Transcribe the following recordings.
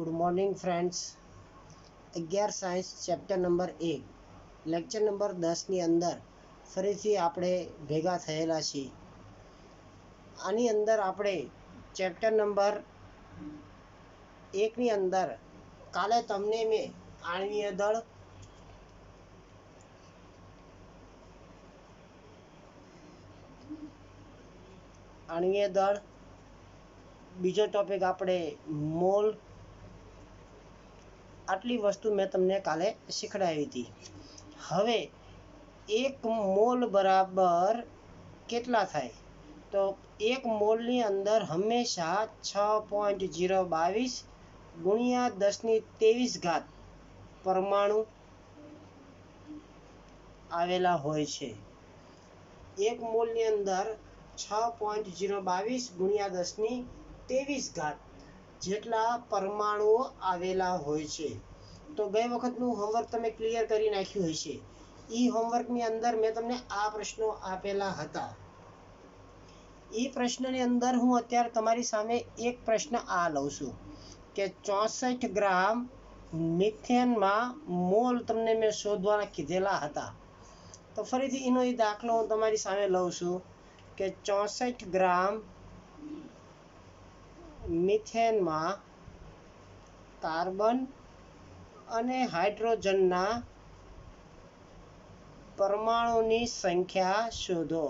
Good morning friends. 11 science chapter number 1 lecture number 10ની અંદર ફરીથી આપણે ભેગા થયેલા છીએ. આની અંદર આપણે ચેપ્ટર નંબર 1ની અંદર કાલે તમને મેં આણ્વીય દળ, બીજો ટોપિક આપણે મોલ, આટલી વસ્તુ મેં તમને કાલે શીખડાવી હતી. હવે એક મોલ બરાબર કેટલા થાય? તો એક મોલની અંદર હંમેશા 6.022 ગુણ્યા 1023 પરમાણુ આવેલા હોય છે. એક મોલની અંદર 6.022 ગુણ્યા 1023 જેટલા પરમાણુઓ આવેલા હોય છે. તો ગઈ વખતનું હોમવર્ક તમે ક્લિયર કરી નાખ્યું હશે. હોમવર્કની અંદર મેં તમને આ પ્રશ્નો આપેલા હતા. પ્રશ્નની અંદર હું અત્યારે તમારી સામે એક પ્રશ્ન આ લઉં છું કે 64 ગ્રામ મિથેનમાં મોલ તમને મેં શોધવાના કીધેલા હતા. તો ફરીથી એનો દાખલો હું તમારી સામે લઉં છું કે 64 ગ્રામ મિથેનમાં કાર્બન અને હાઇડ્રોજનના પરમાણુની સંખ્યા શોધો.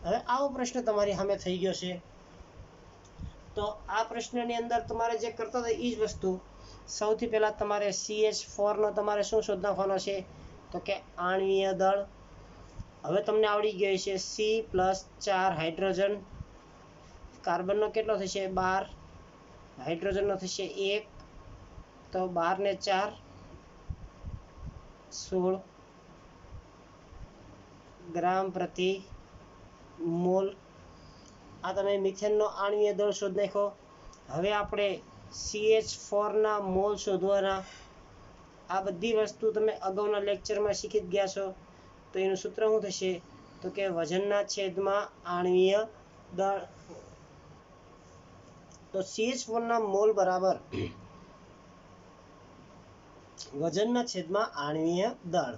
હવે આવો પ્રશ્ન તમારી સામે થઈ ગયો છે. તો આ પ્રશ્નની અંદર તમારે જે કરતા હતા એ જ વસ્તુ. સૌથી પહેલા તમારે CH4 નો તમારે શું શોધ નાખવાનો છે? તો કે આણ્વીય દળ. હવે તમને આવડી ગયો છે C+4 હાઇડ્રોજન. કાર્બનનો કેટલો થશે? 12. હાઇડ્રોજનનો થશે 1. તો 12 ને 4 16 ગ્રામ પ્રતિ મોલ. આ તમે મિથેનનો આણ્વીય દળ શોધી નાખ્યો. હવે આપણે CH4 ના મોલ શોધવાના. આ બધી વસ્તુ તમે અગાઉના લેક્ચરમાં શીખી જ ગયા છો. તો એનું સૂત્ર શું થશે? તો કે વજનના છેદમાં આણ્વીય દળ. તો CH4 ના મોલ બરાબર વજનના છેદમાં આણ્વીય દળ.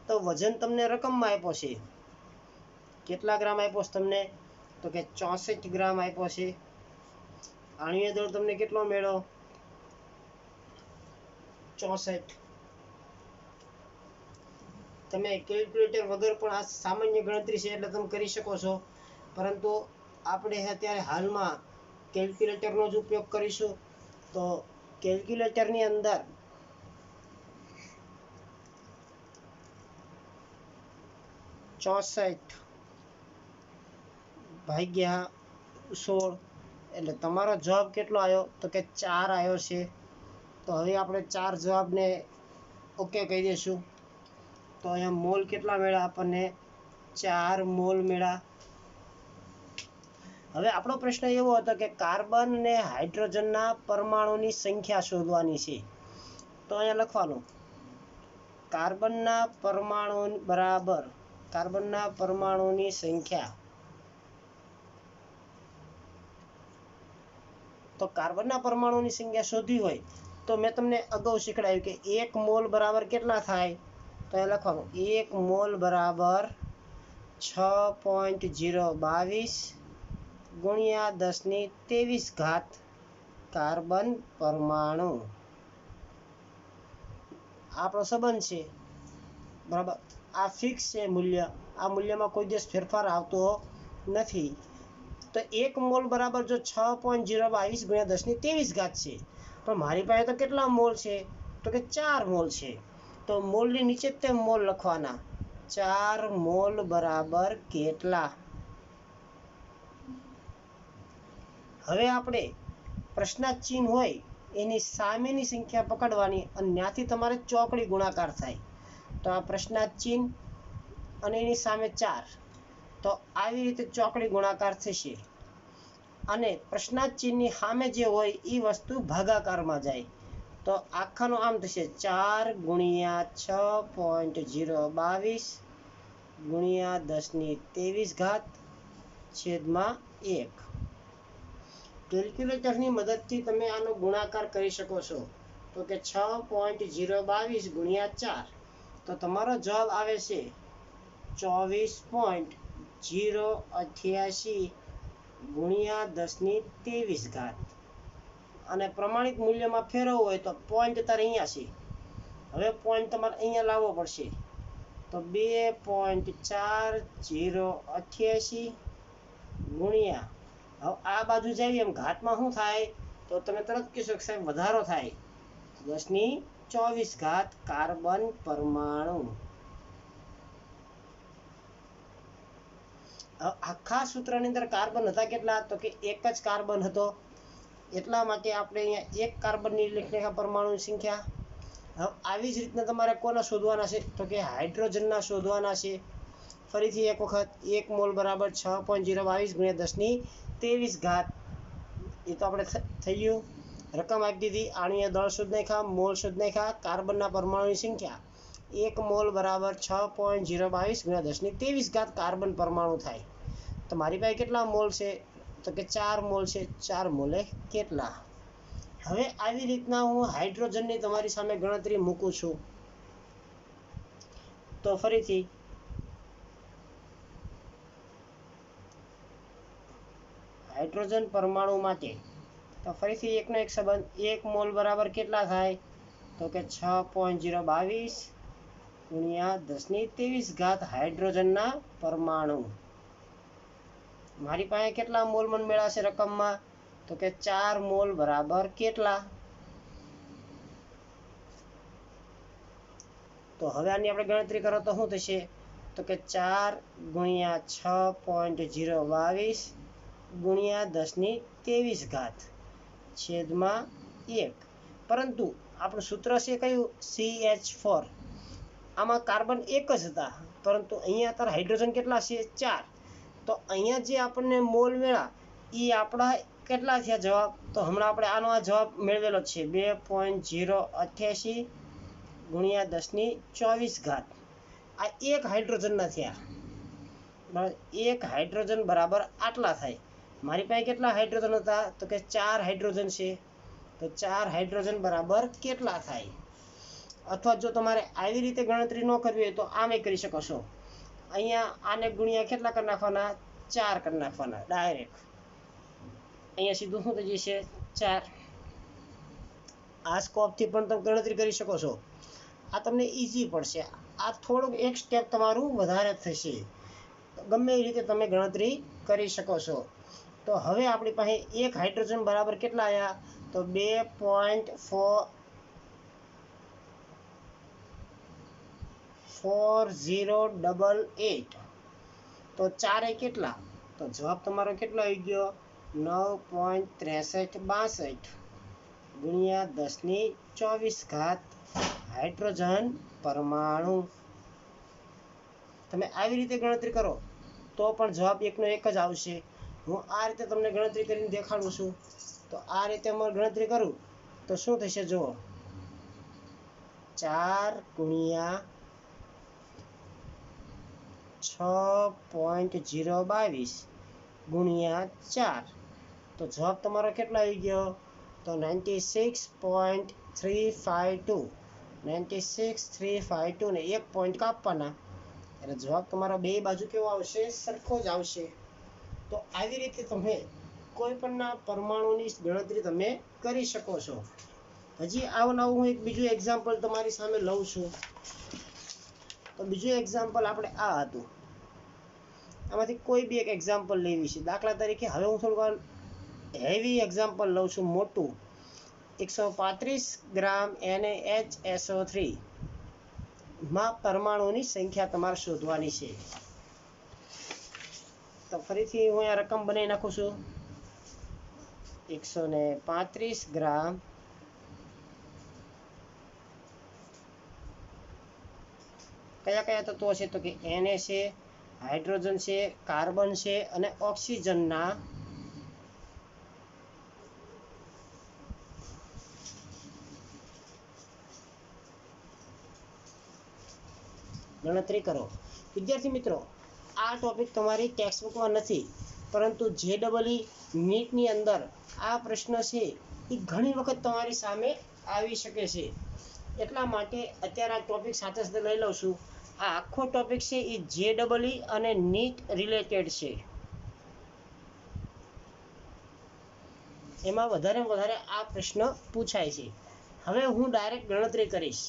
તો વજન તમને રકમમાં આપ્યો છે. કેટલા ગ્રામ આપ્યો છે તમને? તો કે 64 ગ્રામ આપ્યો છે. આણ્વીય દળ તમને કેટલો મળ્યો? 64. તમે કેલ્ક્યુલેટર વગર પણ આ સામાન્ય ગણતરી છે એટલે તમે કરી શકો છો, પરંતુ આપણે અત્યારે હાલમાં કેલ્ક્યુલેટરનો જ ઉપયોગ કરીશું. તો કેલ્ક્યુલેટરની અંદર 64 ભાગ્યા 16 એટલે તમારો જવાબ કેટલો આવ્યો? તો કે 4 આવ્યો છે. તો હવે આપણે 4 જવાબને ઓકે કહી દઈશું. તો અહીંયા મોલ કેટલા મળ્યા આપણને? 4 મોલ મળ્યા. હવે આપણો પ્રશ્ન એવો હતો કે કાર્બન અને હાઇડ્રોજનના પરમાણુની સંખ્યા શોધવાની છે. તો અહીંયા લખવાનું કાર્બનના પરમાણુ બરાબર કાર્બનના પરમાણુની સંખ્યા. તો કાર્બનના પરમાણુની સંખ્યા શોધવી હોય તો મેં તમને અગાઉ શીખવાડ્યું કે 1 મોલ બરાબર કેટલા થાય? તો અહીંયા લખવાનું 1 મોલ બરાબર 6.022 ગુણ્યા 1023 કાર્બન પરમાણુ. આપણો સંબંધ છે બરાબર. આ ફિક્સ છે મૂલ્ય. આ મૂલ્યમાં કોઈ દિવસ ફેરફાર આવતો નથી. તો 1 મોલ બરાબર જો 6.022 ગુણ્યા 1023 છે, પણ મારી પાસે તો કેટલા મોલ છે? તો કે 4 મોલ છે. તો મોલની નીચે જ તે મોલ લખવાના. 4 મોલ બરાબર કેટલા? હવે આપણે પ્રશ્નાર્થ ચિહ્ન હોય એની સામેની સંખ્યા પકડવાની અને ત્યાંથી તમારે ચોકડી ગુણાકાર થાય. તો આ પ્રશ્નાર્થ ચિહ્ન અને એની સામે 4. તો આવી રીતે ચોકડી ગુણાકાર થશે. અને પ્રશ્નાર્થ ચિહ્નની સામે જે હોય એ વસ્તુ ભાગાકારમાં જાય. તો આખાનું આમ થશે 4 ગુણ્યા 6.022 ગુણ્યા 1023 છેદમાં 1. કેલ્ક્યુલેટરની મદદથી તમે આનો ગુણાકાર કરી શકો છો. તો કે 6.022 ગુણ્યા 4, તો તમારો જવાબ આવે છે 24.088 ગુણ્યા 10⁻23. અને પ્રમાણિત મૂલ્યમાં ફેરવવું હોય તો પોઈન્ટ તારે અહીંયા છે. હવે પોઈન્ટ તમારે અહીંયા લાવવો પડશે. તો 2.4088 ગુણ્યા, હવે આ બાજુ જાય એમ ઘાતમાં શું થાય, તો તમે તરત કહેશો કે સાહેબ વધારો થાય. 10⁻24 કાર્બન પરમાણુ. આખા સૂત્રની અંદર કાર્બન હતા કેટલા, તો કે એક જ કાર્બન હતો. એટલા માટે આપણે અહીંયા એક કાર્બનની લખી પરમાણુની સંખ્યા. હવે આવી જ રીતના તમારે કોના શોધવાના છે, તો કે હાઇડ્રોજનના શોધવાના છે. ફરીથી એક વખત 1 મોલ બરાબર 6.022 ગુણ્યા 10⁻23. એ તો આપણે થઈ ગયું. રકમ આપી દીધી. આણીય દળ શોધ નાખ્યા, મોલ શોધ નાખ્યા. કાર્બનના પરમાણુની સંખ્યા 1 મોલ બરાબર 6.022 ગુણ્યા 10⁻23 કાર્બન પરમાણુ થાય. તો મારી પાસે કેટલા મોલ છે, તો કે 4 મોલ છે. 4 મોલે કેટલા. હવે આવી રીતના હું હાઇડ્રોજનની તમારી સામે ગણતરી મૂકું છું. તો ફરીથી હાઇડ્રોજન પરમાણુ માટે તો ફરીથી એકનો એક સંબંધ, 1 મોલ બરાબર કેટલા થાય, તો કે 6.022 ગુણ્યા 10⁻23 હાઇડ્રોજનના પરમાણુ. મારી પાસે કેટલા મોલ મને મેળવશે રકમમાં, તો કે 4 મોલ બરાબર કેટલા. તો હવે આની આપણે ગણતરી કરો તો શું થશે, તો કે 4 ગુણ્યા 6.022 ગુણ્યા 10⁻23 છેદમાં 1. પરંતુ આપણું સૂત્ર છે કયું, CH4. આમાં કાર્બન એક જ હતા, પરંતુ અહીંયા અત્યારે હાઇડ્રોજન કેટલા છે, 4. તો અહીંયા જે આપણને મોલ મળ્યા એ આપણા કેટલા થયા જવાબ, તો હમણાં આપણે આનો આ જવાબ મેળવેલો છે 2.088 ગુણ્યા 10⁻24. આ એક હાઇડ્રોજનના થયા. એક હાઇડ્રોજન બરાબર આટલા થાય. મારી પાસે કેટલા હાઇડ્રોજન હતા, તો કે 4 હાઇડ્રોજન છે. તો 4 હાઇડ્રોજન બરાબર કેટલા થાય. અથવા જો તમારે આવી રીતે ગણતરી ન કરવી હોય તો આમે કરી શકો છો. અહીંયા આને ગુણ્યા કેટલા કરી નાખવાના, 4 કરી નાખવાના ડાયરેક્ટ. અહીંયા સીધું શું થઈ જશે, 4. આ સ્કોપથી પણ તમે ગણતરી કરી શકો છો. આ તમને ઇઝી પડશે. આ થોડુંક એક સ્ટેપ તમારું વધારે થશે. ગમે એ રીતે તમે ગણતરી કરી શકો છો. તો હવે આપણી પાસે એક હાઇડ્રોજન બરાબર કેટલા આવ્યા, તો 2.4088. તો 4 એ કેટલા, તો જવાબ તમારો કેટલો આવી ગયો, 9.6362 ગુણ્યા 10⁻24 હાઇડ્રોજન પરમાણુ. તમે આવી રીતે ગણતરી કરો તો પણ જવાબ એકનો એક જ આવશે. હું આ રીતે તમને ગણતરી કરીને દેખાડું છું. તો આ રીતે અમારે ગણતરી કરું તો શું થશે, જુઓ, 4 ગુણ્યા 6.022 ગુણ્યા 4. તો જવાબ તમારો કેટલો આવી ગયો, તો 96.352. 96.352 ને 1 પોઈન્ટ કાપવાના એટલે જવાબ તમારો બે બાજુ કેવો આવશે, સરખો જ આવશે. તો આવી રીતે તમે કોઈ પણના પરમાણુની ગણતરી તમે કરી શકો છો. હજી આવું હું એક બીજું એક્ઝામ્પલ તમારી સામે લઉં છું. તો બીજું એક્ઝામ્પલ આપણે આ હતું. આમાંથી કોઈ બી એક એક્ઝામ્પલ લેવી છે. દાખલા તરીકે હવે હું થોડુંક હેવી એક્ઝામ્પલ લઉં છું, મોટું. 135 ગ્રામ NaHSO3 માં પરમાણુની સંખ્યા તમારે શોધવાની છે. તો ફરીથી હું આ રકમ બનાવી નાખું છું. 135 ગ્રામ કયા કયા તત્વો છે, તો કે Na છે, હાઇડ્રોજન છે, કાર્બન છે અને ઓક્સિજનના ગણતરી કરો. વિદ્યાર્થી મિત્રો, આ ટોપિક તમારી ટેક્સ્ટબુકમાં નથી, પરંતુ JEE નીટની અંદર આ પ્રશ્ન છે એ ઘણી વખત તમારી સામે આવી શકે છે. એટલા માટે અત્યારે આ ટોપિક સાથે સાથે લઈ લઉં છું. આ આખો ટોપિક છે એ JEE અને નીટ રિલેટેડ છે. એમાં વધારે આ પ્રશ્ન પૂછાય છે. હવે હું ડાયરેક્ટ ગણતરી કરીશ.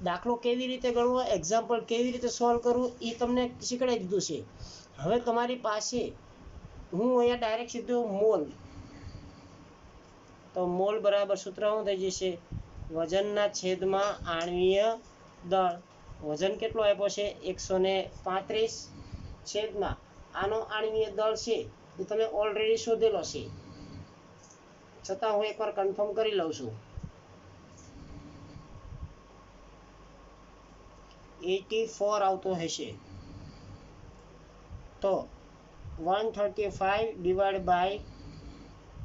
દાખલો કેવી રીતે ગણવો, એક્ઝામ્પલ કેવી રીતે સોલ્વ કરવું એ તમને શીખવાડી દીધું છે. હવે તમારી પાસે હું અહીંયા ડાયરેક્ટ સીધું મોલ, તો મોલ બરાબર સૂત્ર શું થઈ જશે? વજનના છેદમાં આણ્વીય દળ. વજન કેટલો આપ્યો છે? 135 છેદમાં આનો આણ્વીય દળ છે એ તમે ઓલરેડી શોધેલો છે, છતાં હું એકવાર કન્ફર્મ કરી લઉં છું. 84 આવતો હશે. તો 135 ડિવાઈડ બાય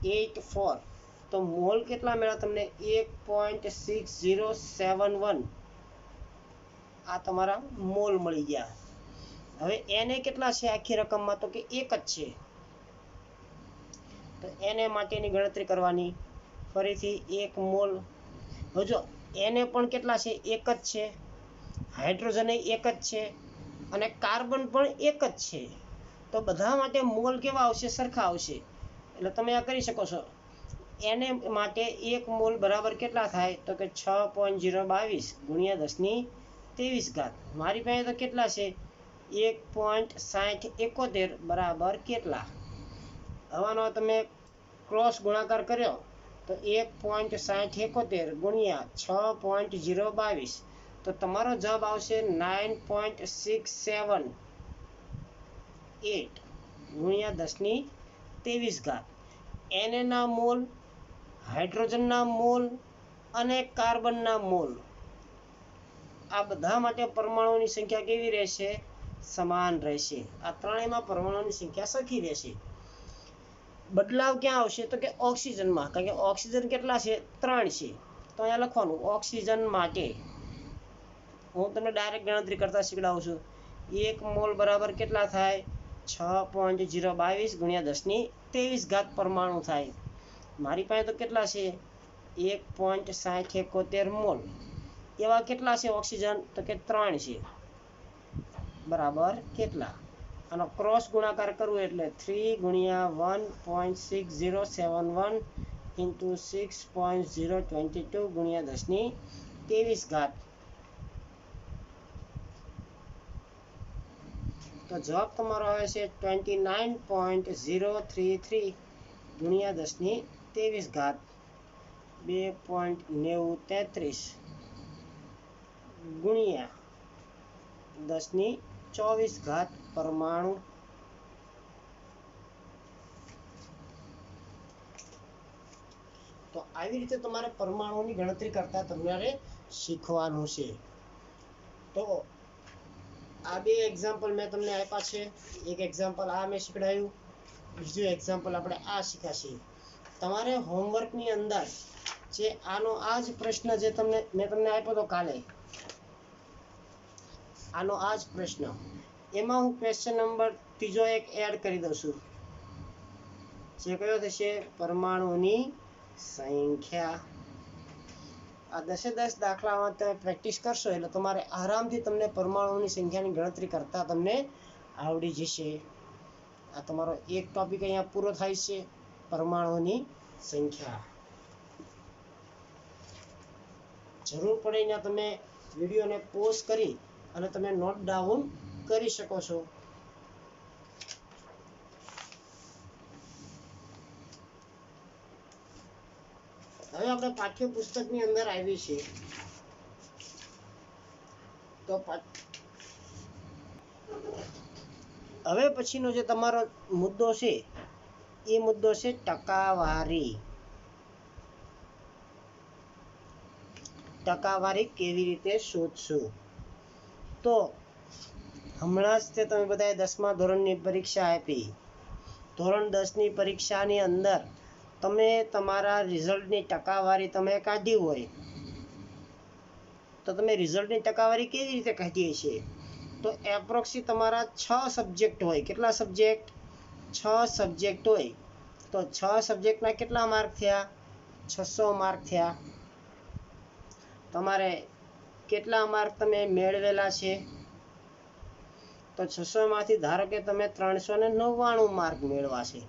84, તો મોલ કેટલા મળ્યા તમને? 1.6071. આ તમારા મોલ મળી ગયા. હવે એને કેટલા છે આખી રકમમાં? તો કે 1 જ છે. તો એને માટેની ગણતરી કરવાની. ફરીથી 1 મોલ. હવે જો એને પણ કેટલા છે? 1 જ છે. હાઇડ્રોજન 1 જ છે અને કાર્બન પણ 1 જ છે. તો બધા માટે મોલ કેવા આવશે? સરખા આવશે. એટલે તમે આ કરી શકો છો. એને માટે 1 મોલ બરાબર કેટલા થાય? તો કે 6.022 ગુણ્યા 10⁻23. મારી પાસે તો કેટલા છે? 1.6071 બરાબર કેટલા? હવાનો તમે ક્રોસ ગુણાકાર કર્યો તો 1.6071 ગુણ્યા 6.022, તો તમારો જવાબ આવશે 9.678 ગુણ્યા 10⁻23. એનએના મોલ, હાઇડ્રોજનના મોલ અને કાર્બનના મોલ, આ બધા માટે પરમાણુની સંખ્યા કેવી રહેશે? સમાન રહેશે. આ ત્રણેયમાં પરમાણુની સંખ્યા સરખી રહેશે. બદલાવ ક્યાં આવશે? તો કે ઓક્સિજનમાં. કારણ કે ઓક્સિજન કેટલા છે? 3 છે. તો અહીંયા લખવાનું ઓક્સિજન માટે. હું તમને ડાયરેક્ટ ગણતરી કરતા શીખડાવું છું. 1 મોલ બરાબર કેટલા થાય? 6.022 ગુણ્યા 10⁻23 પરમાણુ થાય. મારી પાસે તો કેટલા છે? 1.6071 મોલ. એવા કેટલા છે ઓક્સિજન? તો કે 3 છે. બરાબર કેટલા? આનો ક્રોસ ગુણાકાર કરવું એટલે 3 ગુણ્યા 1.6071 ઇન્ટુ 6.022 ગુણ્યા 10⁻23. તો જવાબ તમારો આવે છે 29.033 ગુણ્યા 10⁻23, 2.933 ગુણ્યા 10⁻24 પરમાણુ. તો આવી રીતે તમારે પરમાણુની ગણતરી કરતા તમારે શીખવાનું છે. તો આ બે એક્ઝામ્પલ મેં તમને આપ્યા છે. એક એક્ઝામ્પલ આ મેં શીખડાયું, બીજું એક્ઝામ્પલ આપણે આ શીખ્યા. તમારે હોમવર્કની અંદર જે આનો આ જ પ્રશ્ન જે મેં તમને આપ્યો હતો કાલે, આનો આ જ પ્રશ્ન, એમાં હું ક્વેશ્ચન નંબર ત્રીજો એક એડ કરી દઉં છું, જે કયો થશે? પરમાણુની સંખ્યા. આ 10 દાખલામાં તમે પ્રેક્ટિસ કરશો એટલે તમારે આરામથી તમને પરમાણુની સંખ્યાની ગણતરી કરતા તમને આવડી જશે. આ તમારો એક ટોપિક અહીંયા પૂરો થાય છે, પરમાણુની સંખ્યા. જરૂર પડે ત્યાં તમે વિડીયોને પોઝ કરી અને તમે નોટ ડાઉન કરી શકો છો. હવે આપણે પાઠ્યપુસ્તકની અંદર આવી છે. તો હવે પછીનો જે તમારો મુદ્દો છે એ મુદ્દો છે ટકાવારી. ટકાવારી કેવી રીતે શોધશું? તો હમણાં જ તમે બધાએ 10મા ધોરણની પરીક્ષા આપી. ધોરણ 10ની પરીક્ષાની અંદર તમે તમારા રિઝલ્ટની ટકાવારી તમે કાઢી હોય તો તમે રિઝલ્ટની ટકાવારી કેવી રીતે કાઢીએ છીએ? તો એપ્રોક્સી તમારા 6 સબ્જેક્ટ હોય. કેટલા સબ્જેક્ટ? 6 સબ્જેક્ટ હોય તો 6 સબ્જેક્ટના કેટલા માર્ક થયા? 600 માર્ક થયા. તમારે કેટલા માર્ક તમે મેળવેલા છે? તો 600 માંથી ધારો કે તમે 399 માર્ક મેળવા છે.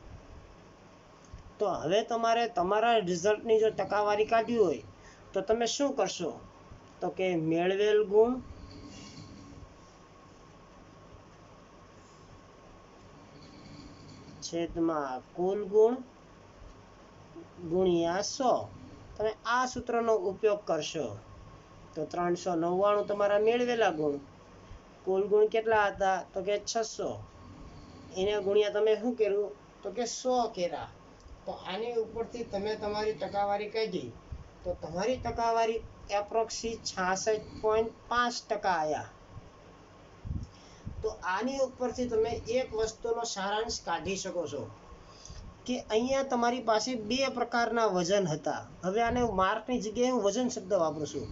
તો હવે તમારે તમારા રિઝલ્ટની જો ટકાવારી કાઢવી હોય તો તમે શું કરશો? તો કે મેળવેલ ગુણ છેદમાં કુલ ગુણ ગુણ્યા 100. તમે આ સૂત્રનો ઉપયોગ કરશો. તો 399 તમારા મેળવેલા ગુણ, કુલ ગુણ કેટલા હતા? તો કે 600. એને ગુણ્યા તમે શું કર્યું? તો કે 100 કર્યા. તો આની ઉપરથી તમે તમારી ટકાવારી કાઢી તો તમારી ટકાવારી એપ્રોક્સી 66.5% આવ્યા. તો આની ઉપરથી તમે એક વસ્તુનો સારાંશ કાઢી શકો છો કે અહીંયા તમારી પાસે બે પ્રકારના વજન હતા. હવે આને માર્કની જગ્યાએ હું વજન શબ્દ વાપરું છું.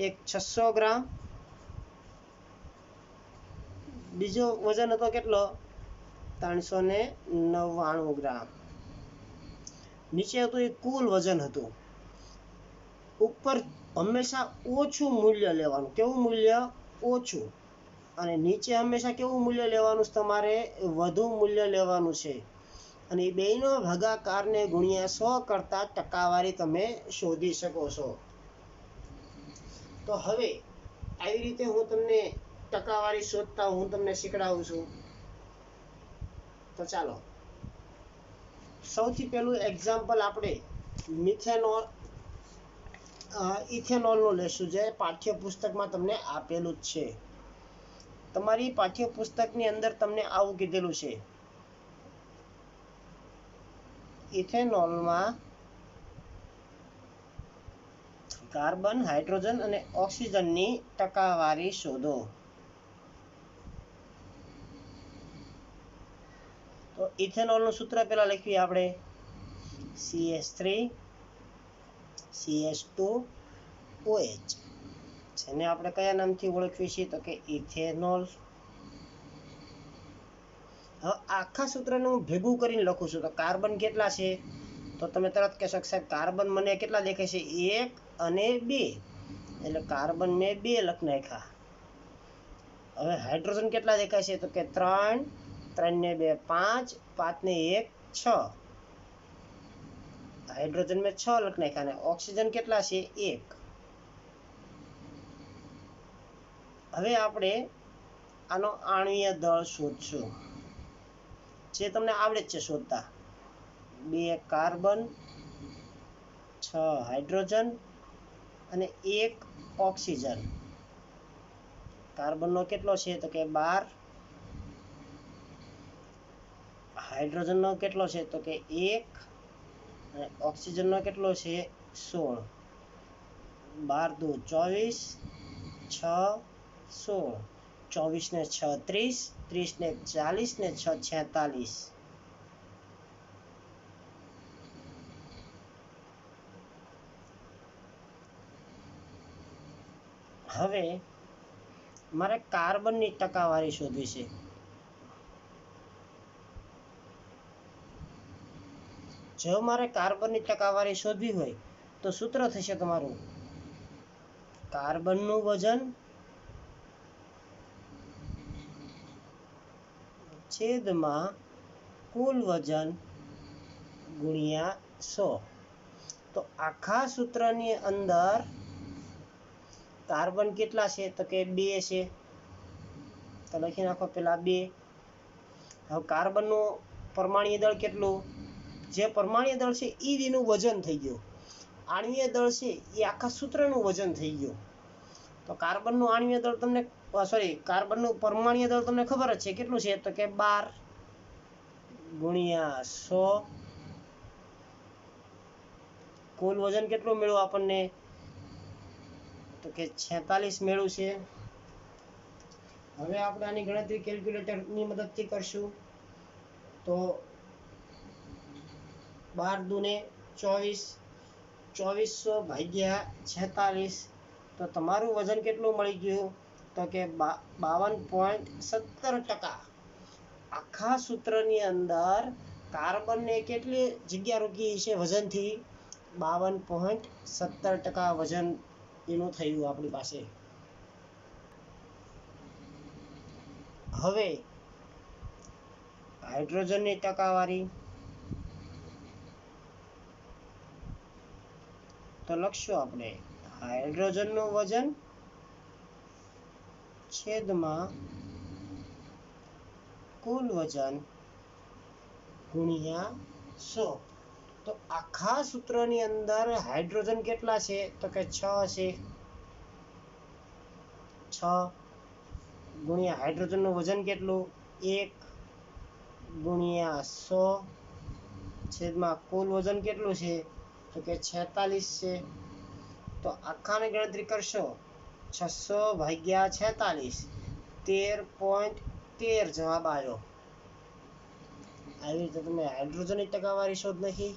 એક 600 ગ્રામ, બીજો વજન હતો કેટલો? 399 ગ્રામ. નીચે હતું એ કુલ વજન હતું. ઉપર હંમેશા ઓછું મૂલ્ય લેવાનું. કેવું મૂલ્ય? ઓછું. અને નીચે હંમેશા કેવું મૂલ્ય લેવાનું? તમારે વધુ મૂલ્ય લેવાનું છે. અને એ બેનો ભાગાકારને ગુણ્યા 100 કરતા ટકાવારી તમે શોધી શકો છો. તો હવે આવી રીતે હું તમને ટકાવારી શોધતા હું તમને શીખડાવું છું. તો ચાલો સૌથી પહેલું એક્ઝામ્પલ આપણે ઇથેનોલનું લેશું, જે પાઠ્યપુસ્તકમાં તમને આપેલું જ છે. તમારી પાઠ્યપુસ્તકની અંદર તમને આવું કીધેલું છે, ઇથેનોલમાં કાર્બન, હાઇડ્રોજન અને ઓક્સિજનની ટકાવારી શોધો. તો ઇથેનોલનું સૂત્ર પહેલા લખીએ આપણે, CH3 CH2OH. જેને આપણે કયા નામથી ઓળખીએ છીએ? તો કે ઇથેનોલ. હવે આખા સૂત્રને હું ભેગું કરીને લખું છું. તો કાર્બન કેટલા છે? તો તમે તરત કહેશો કે સાહેબ કાર્બન મને કેટલા દેખાય છે? 1 અને 2. એટલે કાર્બન મેં 2 લખી નાખ્યા. હવે હાઇડ્રોજન કેટલા દેખાય છે? તો કે 3, 3 ને 2 5, 5 ને 1 6. હાઇડ્રોજન મેં 6 લખી નાખ્યા. અને ઓક્સિજન કેટલા છે? 1. હવે આપણે આનો આણ્વીય દળ શોધશું, જે તમને આવડે જ છે શોધતા. 2 કાર્બન, 6 હાઇડ્રોજન અને 1 ઓક્સિજન. કાર્બનનો કેટલો છે? તો કે 12. હાઇડ્રોજનનો કેટલો છે? તો કે 1. અને ઓક્સિજનનો કેટલો છે? 16. 12 દુ 24, 6 16. 24 ને 6 30, 30 ને 40 ને 6 46. હવે મારે કાર્બનની ટકાવારી શોધવી છે. જો મારે કાર્બનની ટકાવારી શોધવી હોય તો સૂત્ર થશે તમારું, કાર્બનનું વજન છેદમાં કુલ વજન ગુણ્યા 100. તો આખા સૂત્રની અંદર કાર્બન કેટલા છે? તો કે 2 છે. તો લખી નાખો પેલા 2. હવે કાર્બનનું પરમાણ્વીય દળ કેટલું? જે પરમાણ્વીય દળ છે એ એનું વજન થઈ ગયું. આણ્વીય દળ છે એ આખા સૂત્રનું વજન થઈ ગયું. તો કાર્બનનું આણ્વીય દળ તમને કાર્બનનું પરમાણ્વીય દળ તમને ખબર જ છે કેટલું છે? તો કે 12 ગુણ્યા 100. કુલ વજન કેટલું મળ્યું આપણને? તો કે 46 મેળવું છે. હવે આપણે આની ગણતરી કેલ્ક્યુલેટરની મદદથી કરશું. તો 12 દુને 24, 2400 ભાગ્યા 46. તો તમારું વજન કેટલું મળી ગયું? તો કે 52.17%. આખા સૂત્રની અંદર કાર્બનને કેટલી જગ્યા રોકી છે વજનથી? 52.17% વજન એનું થયું આપણી પાસે. હવે હાઇડ્રોજનની ટકાવારી તો લખશું આપણે હાઇડ્રોજનનું વજન છેદમાં કુલ વજન ગુણ્યા 100. તો આખા સૂત્રની અંદર હાઇડ્રોજન કેટલા છે? તો કે 6 છે. 6 ગુણ્યા હાઇડ્રોજનનું વજન કેટલું? 1 ગુણ્યા 100 છેદમાં કુલ વજન કેટલું છે? તો કે 46 છે. તો આખાની ગણતરી કરશો 600 ભાગ્યા 46 13.13 જવાબ આવ્યો. આવી રીતે તમે હાઇડ્રોજનની ટકાવારી શોધ નાખી.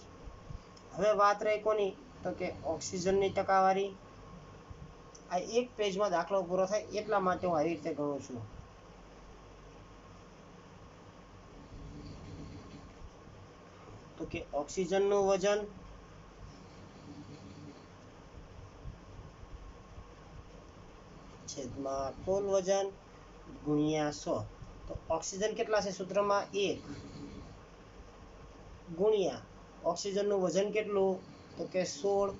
હવે વાત રહી કોની? તો કે ઓક્સિજનની ટકાવારી. આ એક પેજમાં દાખલો પૂરો થાય એટલા માટે હું આવી રીતે ગણું છું. તો કે ઓક્સિજનનું વજન છેદમાં કુલ વજન ગુણ્યા 100. તો ઓક્સિજન કેટલા છે સૂત્રમાં? 1 ગુણ્યા ઓક્સિજનનું વજન કેટલું? તો કે 16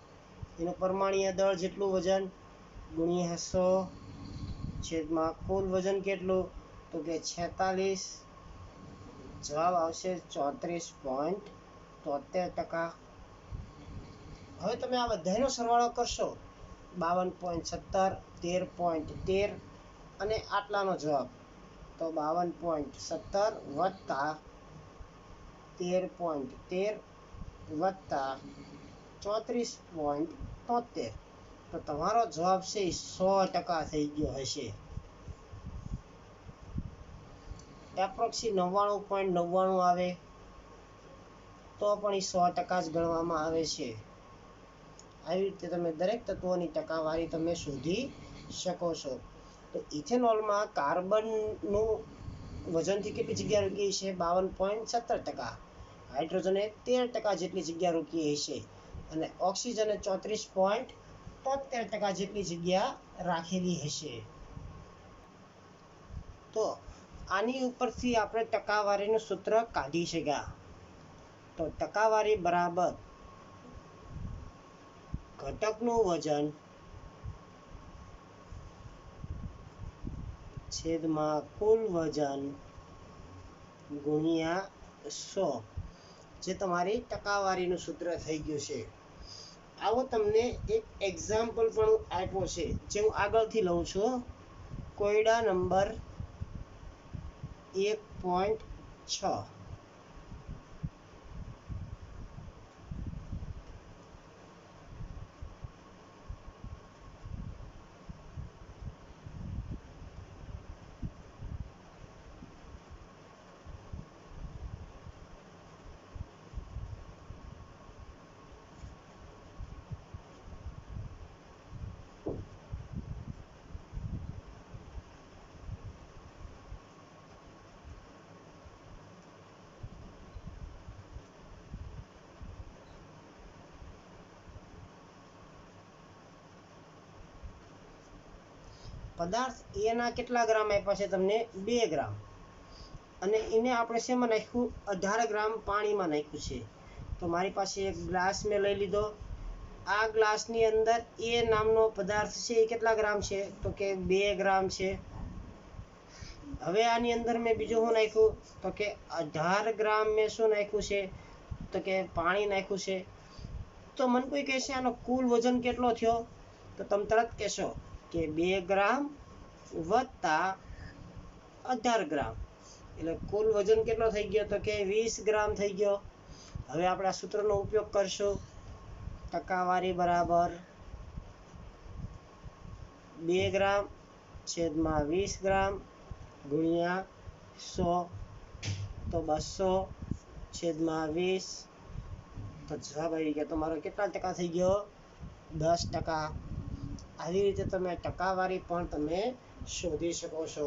એનું પરમાણ્વીય દળ જેટલું વજન ગુણ્યા 100 છેદમાં કુલ વજન કેટલું? તો કે 46. જવાબ આવશે 34.73%. હવે તમે આ બધાનો સરવાળો કરશો 52.17 13.13 અને આટલાનો જવાબ તો 52.17 વત્તા 13.13 વત્તા 34.73. તો તમારો જવાબ છે એ 100% થઈ ગયો હશે. એપ્રોક્સી 99.99 આવે તો પણ એ 100% જ ગણવામાં આવે છે. આવી રીતે તમે દરેક તત્વોની ટકાવારી તમે શોધી શકો છો. તો ઇથેનોલમાં કાર્બનનું વજનથી કેટલી જગ્યા રોકી છે? 52.17%. હાઇડ્રોજને 13% જેટલી જગ્યા રોકી છે અને ઓક્સિજને 34.73% જેટલી જગ્યા રાખેલી હશે. તો આની ઉપરથી આપણે ટકાવારીનું સૂત્ર કાઢી શક્યા. તો ટકાવારી બરાબર ઘટકનું વજન છેદમાં કુલ વજન ગુણ્યા 100 જે તમારી ટકાવારીનું સૂત્ર થઈ ગયું છે. આવો તમને એક એક્ઝામ્પલ પણ આપ્યો છે જે હું આગળથી લઉં છું. કોયડા નંબર 1.6. પદાર્થ એના કેટલા ગ્રામ આપ્યા છે તમને? 2 ગ્રામ. અને એને આપણે શેમાં નાખ્યું? 18 ગ્રામ પાણીમાં નાખ્યું છે. તો મારી પાસે એક ગ્લાસ મેં લઈ લીધો. આ ગ્લાસની અંદર એ નામનો પદાર્થ છે એ કેટલા ગ્રામ છે? તો કે 2 ગ્રામ છે. હવે આની અંદર મેં બીજું શું નાખ્યું? તો કે 18 ગ્રામ મેં શું નાખ્યું છે? તો કે પાણી નાખ્યું છે. તો મને કોઈ કહેશે આનો કુલ વજન કેટલો થયો? તો તમે તરત કહેશો કે 2 ગ્રામ વત્તા 18 ગ્રામ એટલે કુલ વજન કેટલો થઈ ગયો? તો કે 20 ગ્રામ થઈ ગયો. હવે આપણે આ સૂત્રનો ઉપયોગ કરશું. ટકાવારી બરાબર 2 ગ્રામ છેદમાં 20 ગ્રામ ગુણ્યા 100. તો 200 છેદમાં 20. તો જવાબ આવી ગયો તમારો કેટલા ટકા થઈ ગયો? 10%. આવી રીતે તમે ટકાવારી પણ તમે શોધી શકો છો.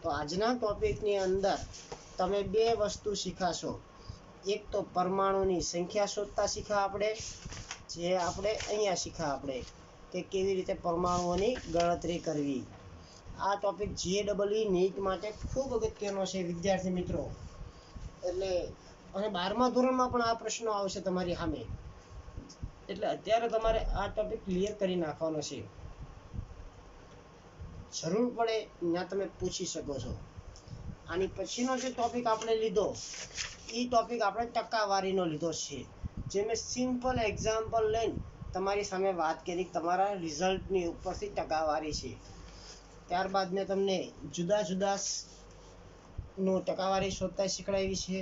તો તો આજના ટોપિકની અંદર તમે બે વસ્તુ શીખાશો. એક તો પરમાણુની સંખ્યા શોધતા શીખા આપણે, જે આપણે અહીંયા શીખા આપણે કે કેવી રીતે પરમાણુઓની ગણતરી કરવી. આ ટોપિક JEE નીટ માટે ખૂબ અગત્યનો છે વિદ્યાર્થી મિત્રો. એટલે અને 12મા ધોરણમાં પણ આ પ્રશ્નો આવશે તમારી સામે. એટલે અત્યારે તમારે આ ટોપિક ક્લિયર કરી નાખવાનો છે. જરૂર પડે ત્યાં તમે પૂછી શકો છો. આની પછીનો જે ટોપિક આપણે લીધો એ ટોપિક આપણે ટકાવારીનો લીધો છે, જે મેં સિમ્પલ એક્ઝામ્પલ લઈને તમારી સામે વાત કરી. તમારા રિઝલ્ટની ઉપરથી ટકાવારી છે. ત્યારબાદ મેં તમને જુદા જુદા નું ટકાવારી શોધતા શીખવાડી છે.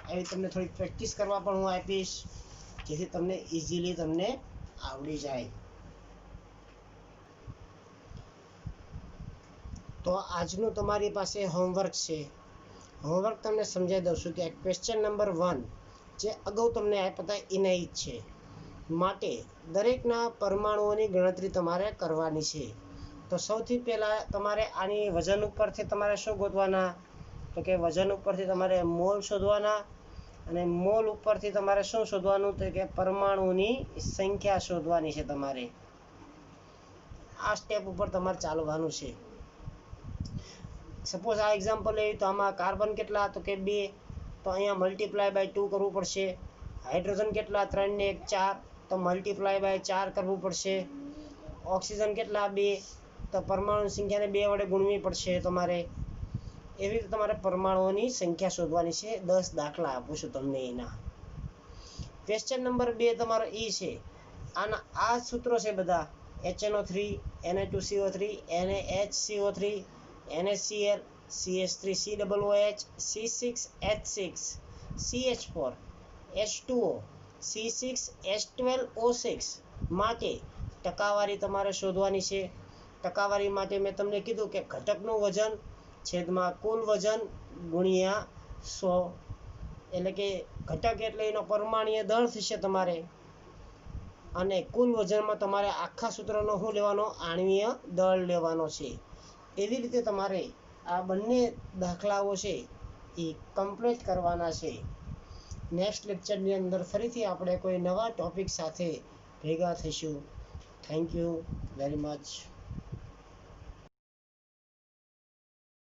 આવી તમને થોડી પ્રેક્ટિસ કરવા પણ હું આપીશ, જેથી તમને ઇઝીલી તમને આવડી જાય. તો આજનું તમારી પાસે હોમવર્ક છે. હોમવર્ક તમને સમજાવી દઉં છું કે ક્વેશ્ચન નંબર 1 જે અગાઉ તમને આપ્યા હતા એના જ છે. માટે દરેકના પરમાણુઓની ગણતરી તમારે કરવાની છે. તો સૌથી પહેલાં તમારે આની વજન ઉપરથી તમારે શું ગોતવાના? તો કે વજન ઉપરથી તમારે મોલ શોધવાના, અને મોલ ઉપરથી તમારે શું શોધવાનું? તો કે પરમાણુની સંખ્યા શોધવાની છે. તમારે આ સ્ટેપ ઉપર તમારે ચાલવાનું છે. સપોઝ આ એક્ઝામ્પલ લઈએ તો આમાં કાર્બન કેટલા? તો કે 2, તો અહીંયા મલ્ટીપ્લાય બાય 2 કરવું પડશે. હાઇડ્રોજન કેટલા? 3 ને 1 4, તો મલ્ટીપ્લાય બાય 4 કરવું પડશે. ઓક્સિજન કેટલા? 2, તો પરમાણુ સંખ્યાને 2 વડે ગુણવી પડશે તમારે. એવી રીતે તમારે પરમાણુઓની સંખ્યા શોધવાની છે. 10 દાખલા આપું છું તમને એના. ક્વેશ્ચન નંબર 2 તમારો એ છે. આના આ સૂત્રો છે બધા: HNO3, Na2CO3, NaHCO3, NaCl, CH3COOH, C6H6, CH4, H2O, C6H12O6 માટે ટકાવારી તમારે શોધવાની છે. ટકાવારી માટે મેં તમને કીધું કે ઘટકનું વજન છેદમાં કુલ વજન ગુણ્યા 100, એટલે કે ઘટક એટલે એનો પરમાણ્વીય દળ થશે તમારે, અને કુલ વજનમાં તમારે આખા સૂત્રનો શું લેવાનો? આણ્વીય દળ લેવાનો છે. એવી રીતે તમારે આ બંને દાખલાઓ છે એ કમ્પ્લીટ કરવાના છે. નેક્સ્ટ લેક્ચરની અંદર ફરીથી આપણે કોઈ નવા ટોપિક સાથે ભેગા થઈશું. Thank you very much.